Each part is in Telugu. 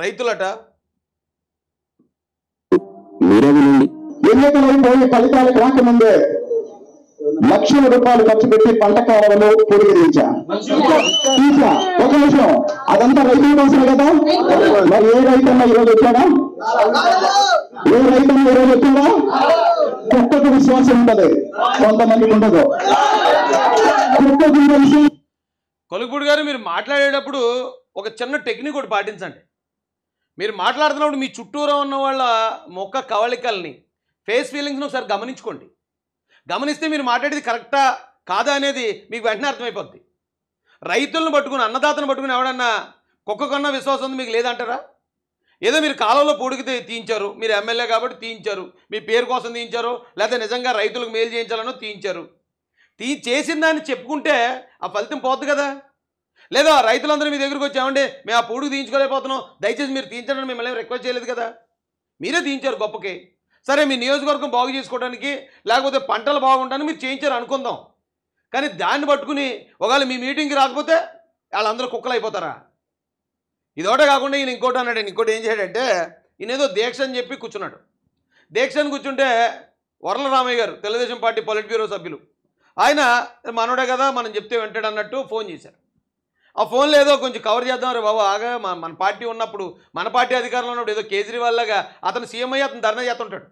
రైతులట ఎన్నికలైపోయి ఫలితాలకు రాకముందే లక్షల రూపాయలు ఖర్చు పెట్టి పంట కాలంలో పొడిగి తీసా ఒక నిమిషం, అదంతా రైతుల కోసమే కదా. మరి ఏ రైతన్నా ఈరోజు వచ్చాడా? ఏ రైతన్నా ఈరోజు వచ్చాడా? కుక్కకు విశ్వాసం ఉండదు, కొంతమందికి ఉండదు. కొలుగుపూడి గారు, మీరు మాట్లాడేటప్పుడు ఒక చిన్న టెక్నిక్ ఒకటి పాటించండి. మీరు మాట్లాడుతున్నప్పుడు మీ చుట్టూరా ఉన్న వాళ్ళ మొక్క కవళికల్ని, ఫేస్ ఫీలింగ్స్ని ఒకసారి గమనించుకోండి. గమనిస్తే మీరు మాట్లాడేది కరెక్టా కాదా అనేది మీకు వెంటనే అర్థమైపోద్ది. రైతులను పట్టుకుని, అన్నదాతను పట్టుకుని ఎవడన్నా కుక్కకున్న విశ్వాసం ఉంది మీకు లేదంటారా? ఏదో మీరు కాలంలో పొడిగితే తీయించారు, మీరు ఎమ్మెల్యే కాబట్టి తీయించారు, మీ పేరు కోసం తీయించారు, లేదా నిజంగా రైతులకు మేలు చేయించాలనో తీయించారు. చేసిన దాన్ని చెప్పుకుంటే ఆ ఫలితం పోద్ది కదా. లేదా రైతులందరూ మీ దగ్గరికి వచ్చామంటే మేము ఆ పొడుగు తీయించుకోలేకపోతున్నాం, దయచేసి మీరు తీయించండి మిమ్మల్ని రిక్వెస్ట్ చేయలేదు కదా. మీరే తీయించారు గొప్పకి. సరే, మీ నియోజకవర్గం బాగు చేసుకోవడానికి లేకపోతే పంటలు బాగుంటానికి మీరు చేయించారు అనుకుందాం. కానీ దాన్ని పట్టుకుని ఒకవేళ మీ మీటింగ్కి రాకపోతే వాళ్ళందరూ కుక్కలు అయిపోతారా? ఇదోటే కాకుండా ఈయన ఇంకోటి అన్నాడు. ఇంకోటి ఏం చేయడంటే, ఈయన ఏదో దీక్ష అని చెప్పి కూర్చున్నాడు. దీక్ష అని కూర్చుంటే వరల రామయ్య గారు, తెలుగుదేశం పార్టీ పొలిట్ బ్యూరో సభ్యులు, ఆయన మనోడే కదా మనం చెప్తే వింటాడు అన్నట్టు ఫోన్ చేశారు. ఆ ఫోన్లో ఏదో కొంచెం కవర్ చేద్దాం రే బాబు, ఆగా మన పార్టీ ఉన్నప్పుడు, మన పార్టీ అధికారంలో ఉన్నప్పుడు ఏదో కేజ్రీవాల్ లాగా అతను సీఎం అయ్యి అతను ధర్నా చేస్తుంటాడు.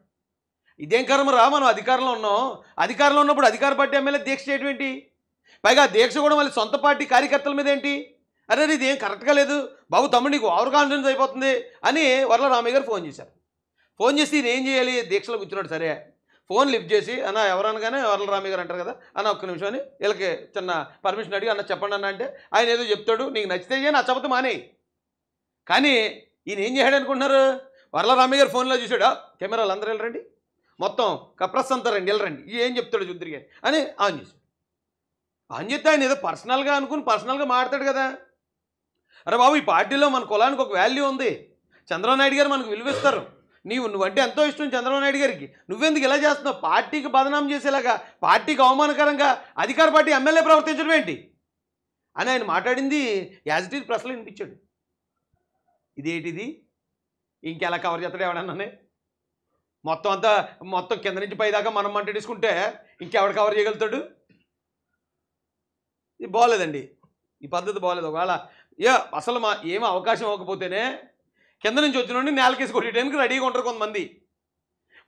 ఇదేం కర్మరా, మనం అధికారంలో ఉన్నాం, అధికారంలో ఉన్నప్పుడు అధికార పార్టీ ఎమ్మెల్యే దీక్ష చేయడం ఏంటి? పైగా దీక్ష కూడా మళ్ళీ సొంత పార్టీ కార్యకర్తల మీద ఏంటి? అరే ఇదేం కరెక్ట్గా లేదు బాబు, తమ్ముడు నీకు ఓవర్ కాన్ఫిడెన్స్ అయిపోతుంది అని వరల రామయ్య గారు ఫోన్ చేశారు. ఫోన్ చేసి ఈయన ఏం చేయాలి, దీక్షలో కూర్చున్నాడు. సరే, ఫోన్ లిఫ్ట్ చేసి, అన్న ఎవరనగానే వరల రామయ్య గారు అంటారు కదా, అన్న ఒక్క నిమిషం అని వీళ్ళకి చిన్న పర్మిషన్ అడిగి, అన్న చెప్పండి అన్న అంటే ఆయన ఏదో చెప్తాడు, నీకు నచ్చితే చేయని నచ్చకపోతే మానే. కానీ ఈయన ఏం చేశాడు అనుకుంటున్నారు? వరల రామయ్య గారు ఫోన్లో చూసాడు, కెమెరాలు అందరూ వెళ్ళరండి, మొత్తం ప్రెస్ అంతా రండి, వెళ్ళరండి, ఏం చెప్తాడు చూద్దరిగా అని ఆన్ చేశాడు. ఆన్ చేస్తే ఆయన ఏదో పర్సనల్గా అనుకుని పర్సనల్గా మాట్లాడతాడు కదా. అరే బాబు, ఈ పార్టీలో మన కులానికి ఒక వాల్యూ ఉంది, చంద్రబాబు నాయుడు గారు మనకు విలువిస్తారు, నువ్వంటే ఎంతో ఇష్టం చంద్రబాబు నాయుడు గారికి, నువ్వెందుకు ఇలా చేస్తున్నావు? పార్టీకి బదనాం చేసేలాగా, పార్టీకి అవమానకరంగా అధికార పార్టీ ఎమ్మెల్యే ప్రవర్తించడం ఏంటి అని ఆయన మాట్లాడింది యాజ్ ఇట్ ఈజ్ ప్రెస్లో వినిపించాడు. ఇదేంటిది, ఇంకెలా కవర్ చేస్తాడు ఎవడన్నానే? మొత్తం కింద నుంచి పైదాకా మనం మాట్లాడేసుకుంటే ఇంకెవడు కవర్ చేయగలుగుతాడు? ఇది బాగోలేదండి, ఈ పద్ధతి బాగోలేదు. ఒకవేళ అసలు ఏమీ అవకాశం ఇవ్వకపోతేనే కింద నుంచి వచ్చిన నుండి నేలకేసి కొట్టేయడానికి రెడీగా ఉంటారు కొంతమంది.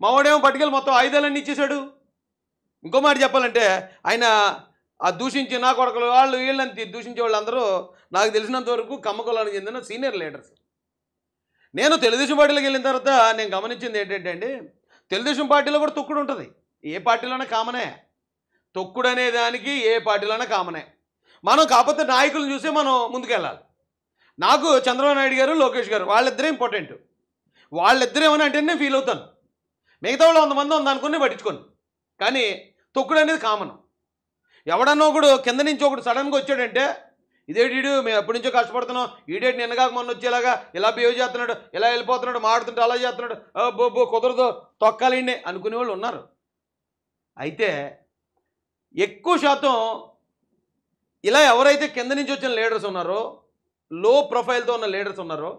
మావాడేమో పట్టుకెళ్ళి మొత్తం ఆయుధాలన్నీ ఇచ్చేశాడు. ఇంకో మాట చెప్పాలంటే, ఆయన ఆ దూషించి నా కొడుకులు వాళ్ళు వీళ్ళని దూషించే వాళ్ళందరూ నాకు తెలిసినంత వరకు కమ్మ కులానికి చెందిన సీనియర్ లీడర్స్. నేను తెలుగుదేశం పార్టీలోకి వెళ్ళిన తర్వాత నేను గమనించింది ఏంటంటే అండి, తెలుగుదేశం పార్టీలో కూడా తొక్కుడు ఉంటుంది. ఏ పార్టీలోనే కామనే, తొక్కుడు అనే దానికి ఏ పార్టీలోనే కామనే. మనం కాకపోతే నాయకులను చూసే మనం ముందుకెళ్ళాలి. నాకు చంద్రబాబు నాయుడు గారు, లోకేష్ గారు వాళ్ళిద్దరే ఇంపార్టెంట్. వాళ్ళిద్దరే ఏమని అంటే నేను ఫీల్ అవుతాను. మిగతా వాళ్ళు 100 మంది ఉందనుకుని పట్టించుకోను. కానీ తొక్కుడు అనేది కామన్. ఎవడన్నా ఒకడు కింద నుంచి ఒకడు సడన్గా వచ్చాడంటే, ఇదేటీడు మేము ఎప్పటి నుంచో కష్టపడుతున్నాం, ఈడేటి నిన్నగాక మొన్న వచ్చేలాగా ఇలా బిహేవ్ చేస్తున్నాడు, ఇలా వెళ్ళిపోతున్నాడు, మాడుతుంటే అలా చేస్తున్నాడు, బో కుదరదు తొక్కాలండి అనుకునే వాళ్ళు ఉన్నారు. అయితే ఎక్కువ శాతం ఇలా ఎవరైతే కింద నుంచి వచ్చిన లీడర్స్ ఉన్నారో, లో ప్రొఫైల్తో ఉన్న లీడర్స్ ఉన్నారో,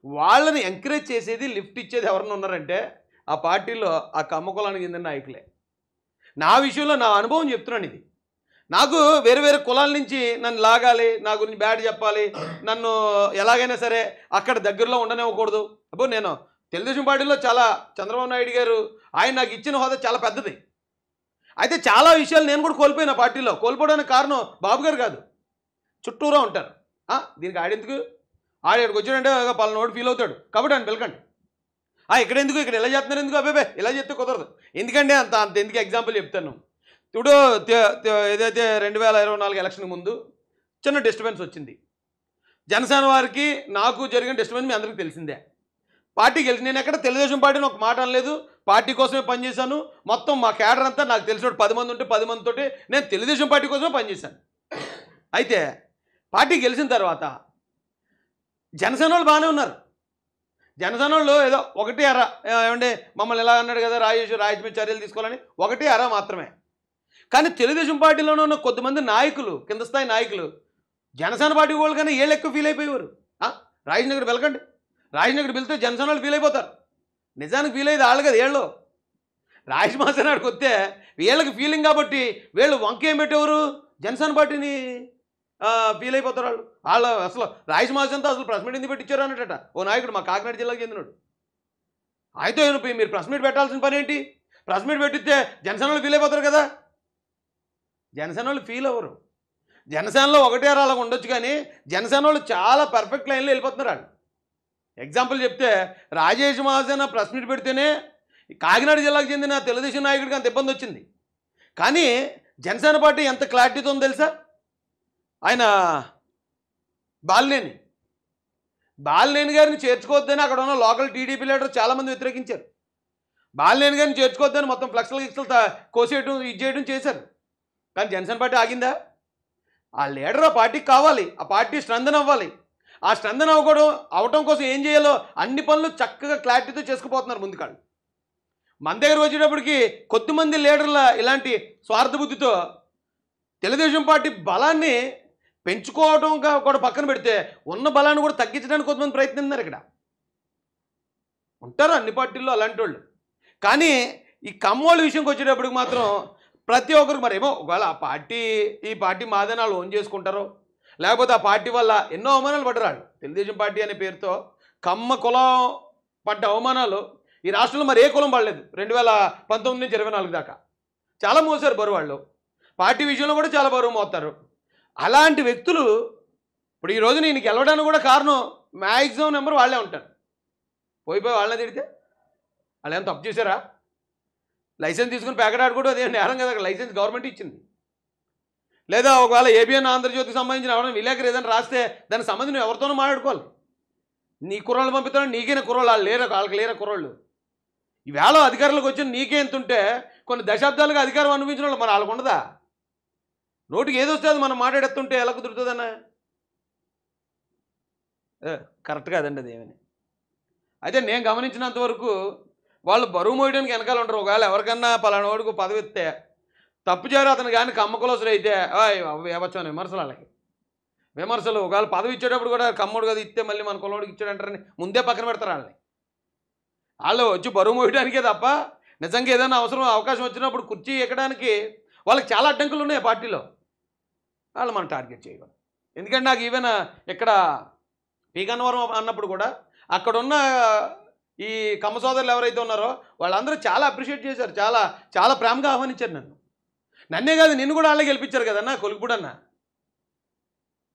వాళ్ళని ఎంకరేజ్ చేసేది, లిఫ్ట్ ఇచ్చేది ఎవరన్నా ఉన్నారంటే ఆ పార్టీలో ఆ కమ్మ కులానికి చెందిన నాయకులే. నా విషయంలో నా అనుభవం చెప్తున్నాను. ఇది నాకు వేరే వేరే కులాల నుంచి నన్ను లాగాలి, నా గురించి బ్యాడ్ చెప్పాలి, నన్ను ఎలాగైనా సరే అక్కడ దగ్గరలో ఉండనివ్వకూడదు. అబ్బో, నేను తెలుగుదేశం పార్టీలో చాలా, చంద్రబాబు నాయుడు గారు ఆయన నాకు ఇచ్చిన హోదా చాలా పెద్దది. అయితే చాలా విషయాలు నేను కూడా కోల్పోయిన పార్టీలో. కోల్పోవడానికి కారణం బాబు గారు కాదు, చుట్టూరా ఉంటారు. దీనికి ఆడెందుకు, ఆడికి వచ్చాడంటే పలానోడు ఫీల్ అవుతాడు కాబట్టి ఆయన పిలకండి. ఇక్కడ ఎందుకు, ఇక్కడ ఇలా చేస్తున్నారు ఎందుకు, అబ్బాయి ఇలా చెప్తే కుదరదు. ఎందుకంటే అంత ఎందుకు ఎగ్జాంపుల్ చెప్తాను. ఇప్పుడు ఏదైతే 2024 ఎలక్షన్ ముందు చిన్న డిస్టర్బెన్స్ వచ్చింది. జనసేన వారికి నాకు జరిగిన డిస్టర్బెన్స్ మీ అందరికీ తెలిసిందే. పార్టీ గెలిచి నేను ఎక్కడ తెలుగుదేశం పార్టీని ఒక మాట అనలేదు, పార్టీ కోసమే పనిచేశాను. మొత్తం మా క్యాడర్ అంతా నాకు తెలిసిన 10 మంది ఉంటే 10 మందితోటి నేను తెలుగుదేశం పార్టీ కోసమే పనిచేశాను. అయితే పార్టీ గెలిచిన తర్వాత జనసేన వాళ్ళు బాగానే ఉన్నారు. జనసేన వాళ్ళు ఏదో ఒకటి అర ఏమంటే మమ్మల్ని ఎలా అన్నాడు కదా రాజేష్ మీద చర్యలు తీసుకోవాలని ఒకటి అర మాత్రమే. కానీ తెలుగుదేశం పార్టీలోనే ఉన్న కొద్దిమంది నాయకులు, కింద స్థాయి నాయకులు జనసేన పార్టీ వాళ్ళు కానీ ఏళ్ళు ఎక్కువ ఫీల్ అయిపోయేవారు. రాజేష్ దగ్గర వెళ్ళకండి, రాజేష్ని ఇక్కడ పిలిస్తే జనసేన వాళ్ళు ఫీల్ అయిపోతారు. నిజానికి ఫీల్ అయ్యేది వాళ్ళు కదా, వీళ్ళు. రాజమహేశ్వరరావుకి వస్తే వీళ్ళకి ఫీలింగ్ కాబట్టి వీళ్ళు వంకేం పెట్టేవారు, జనసేన పార్టీని ఫీల్ అయిపోతారు వాళ్ళు. అసలు రాజమహేశ్వరంతో అసలు ప్రెస్ మీట్ ఎందుకు పెట్టించారు అన్నట ఓ నాయకుడు, మా కాకినాడ జిల్లాకు చెందినాడు. అయితే మీరు ప్రెస్ మీట్ పెట్టాల్సిన పని ఏంటి? ప్రెస్ మీట్ పెట్టిస్తే జనసేన వాళ్ళు ఫీల్ అయిపోతారు కదా. జనసేన వాళ్ళు ఫీల్ అవ్వరు. జనసేనలో ఒకటే అలాగ ఉండొచ్చు, కానీ జనసేన వాళ్ళు చాలా పర్ఫెక్ట్ లైన్లో వెళ్ళిపోతున్నారు వాళ్ళు. ఎగ్జాంపుల్ చెప్తే రాజేష్ మహాసేన ప్రెస్ మీట్ పెడితేనే కాకినాడ జిల్లాకు చెందిన తెలుగుదేశం నాయకుడికి అంత ఇబ్బంది వచ్చింది. కానీ జనసేన పార్టీ ఎంత క్లారిటీతో ఉందో తెలుసా? ఆయన బాలినేని గారిని చేర్చుకోవద్దని అక్కడ ఉన్న లోకల్ టీడీపీ లీడర్ చాలామంది వ్యతిరేకించారు. బాలినేని గారిని చేర్చుకోవద్దని మొత్తం ఫ్లెక్స్లు కోసేయడం ఇది చేయడం చేశారు. కానీ జనసేన పార్టీ ఆగిందా? ఆ లీడర్ ఆ పార్టీకి కావాలి, ఆ పార్టీ స్ట్రెంథన్ అవ్వాలి. ఆ స్ట్రెంథన్ అవటం కోసం ఏం చేయాలో అన్ని పనులు చక్కగా క్లారిటీతో చేసుకుపోతున్నారు ముందుకాళ్ళు. మన దగ్గర వచ్చేటప్పటికి కొద్దిమంది లీడర్ల ఇలాంటి స్వార్థ బుద్ధితో తెలుగుదేశం పార్టీ బలాన్ని పెంచుకోవడం కూడా పక్కన పెడితే ఉన్న బలాన్ని కూడా తగ్గించడానికి కొంతమంది ప్రయత్నిస్తున్నారు. ఇక్కడ ఉంటారు అన్ని పార్టీల్లో అలాంటి వాళ్ళు. కానీ ఈ కమ్మోళ్ళ విషయంకి వచ్చేటప్పటికి మాత్రం ప్రతి ఒక్కరికి మరేమో ఒకవేళ ఈ పార్టీ మాదని వాళ్ళు ఓన్ చేసుకుంటారో, లేకపోతే ఆ పార్టీ వల్ల ఎన్నో అవమానాలు పడ్డరాళ్ళు. తెలుగుదేశం పార్టీ అనే పేరుతో కమ్మ కులం పడ్డ అవమానాలు ఈ రాష్ట్రంలో మరి ఏ కులం పడలేదు. 2019 నుంచి 24 దాకా చాలా మోసారు బరువు వాళ్ళు. పార్టీ విషయంలో కూడా చాలా బరువు మోస్తారు. అలాంటి వ్యక్తులు ఇప్పుడు ఈరోజు నేను గెలవడానికి కూడా కారణం మ్యాక్సిమం నెంబర్ వాళ్ళే ఉంటారు. పోయి వాళ్ళనే తిడితే వాళ్ళు ఏమైనా తప్పు చేశారా? లైసెన్స్ తీసుకుని ప్యాకెట్ ఆడుకోవడం అదే నేరం కదా. లైసెన్స్ గవర్నమెంట్ ఇచ్చింది. లేదా ఒకవేళ ఏబిఎన్ ఆంధ్రజ్యోతికి సంబంధించిన ఎవరైనా విలేకరు ఏదైనా రాస్తే దానికి సంబంధించి నువ్వు ఎవరితోనూ మాట్లాడుకోవాలి. నీ కుర్రాళ్ళు పంపిస్తాను, నీకైనా కుర్రాళ్ళు వాళ్ళకి లేరా కుర్రాళ్ళు. ఈవేళ అధికారులకు వచ్చిన నీకే ఎంత ఉంటే కొన్ని దశాబ్దాలుగా అధికారం అనుభవించిన వాళ్ళు మరి వాళ్ళకు ఉండదా? నోటికి ఏదొస్తే అది మనం మాట్లాడేస్తుంటే ఎలా కుదురుతుందన్నా? కరెక్ట్ కాదండి అది ఏమని. అయితే నేను గమనించినంత వరకు వాళ్ళు బరువు మోయడానికి వెనకాల ఉంటారు. ఒకవేళ ఎవరికన్నా పలానా వాడికి పదవి ఇస్తే తప్పు చేయరు అతను, కానీ కమ్మకులసులు అయితే ఏవచ్చని విమర్శలు. వాళ్ళకి విమర్శలు ఒకవేళ పదవి ఇచ్చేటప్పుడు కూడా కమ్మోడు కదా ఇస్తే మళ్ళీ మన కులవాడికి ఇచ్చాడంటారని ముందే పక్కన పెడతారు వాళ్ళని. వాళ్ళు వచ్చి బరువు మోయడానికే తప్ప నిజంగా ఏదైనా అవకాశం వచ్చినప్పుడు కుర్చీ ఎక్కడానికి వాళ్ళకి చాలా అడ్డంకులు ఉన్నాయి పార్టీలో. వాళ్ళు మనం టార్గెట్ చేయకూడదు. ఎందుకంటే నాకు ఈవెన్ ఇక్కడ పీగన్నవరం అన్నప్పుడు కూడా అక్కడున్న ఈ కమ్మ సోదరులు ఎవరైతే ఉన్నారో వాళ్ళందరూ చాలా అప్రిషియేట్ చేశారు, చాలా చాలా ప్రేమగా ఆహ్వానించారు నన్నే కాదు నిన్ను కూడా వాళ్ళే గెలిపించారు కదన్నా. కొలుకుపూడన్న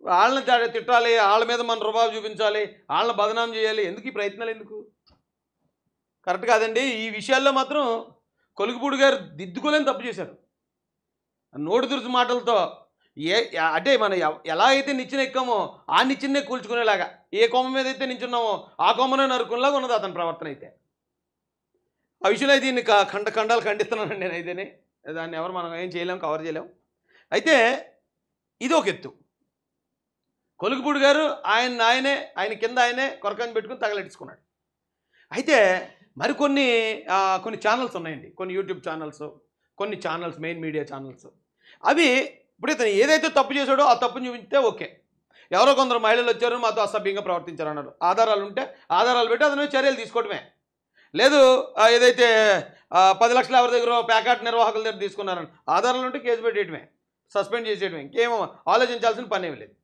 వాళ్ళని తిట్టాలి, వాళ్ళ మీద మన రుబాబు చూపించాలి, వాళ్ళని బదనాం చేయాలి. ఎందుకు ఈ ప్రయత్నాలు ఎందుకు? కరెక్ట్ కాదండి. ఈ విషయాల్లో మాత్రం కొలుకుపూడి గారు దిద్దుకోలేని తప్పు చేశారు. నోటు దురుసు మాటలతో అంటే మనం ఎలా అయితే నిచ్చెన ఎక్కామో ఆ నిచ్చెన్నే కూల్చుకునేలాగా, ఏ కొమ్మ మీద అయితే నించున్నామో ఆ కొమ్మనే నరుకునేలాగా ఉన్నది అతని ప్రవర్తన. అయితే ఆ విషయంలో అయితే దీన్ని ఖండాలు ఖండిస్తున్నానండి నేనైతేనే. దాన్ని ఎవరు మనం ఏం చేయలేం, కవర్ చేయలేం. అయితే ఇది ఒక ఎత్తు. కొలుకుపూడి గారు ఆయన కింద ఆయనే కొరకాన్ని పెట్టుకుని తగలెట్టుకున్నాడు. అయితే మరికొన్ని ఛానల్స్ ఉన్నాయండి, కొన్ని యూట్యూబ్ ఛానల్స్, కొన్ని ఛానల్స్ మెయిన్ మీడియా ఛానల్స్. అవి ఇప్పుడు ఇతను ఏదైతే తప్పు చేశాడో ఆ తప్పుని చూపిస్తే ఓకే, ఎవరో కొందరు మహిళలు వచ్చారు మాతో అసభ్యంగా ప్రవర్తించారు అన్నారు, ఆధారాలు ఉంటే ఆధారాలు పెట్టి అతను చర్యలు తీసుకోవడమే. లేదు ఏదైతే 10 లక్షలు ఎవరి దగ్గర ప్యాకెట్ నిర్వాహకుల దగ్గర తీసుకున్నారని ఆధారాలు ఉంటే కేసు పెట్టేయడమే, సస్పెండ్ చేసేయడమే, ఇంకేమో ఆలోచించాల్సిన పని ఏమి లేదు.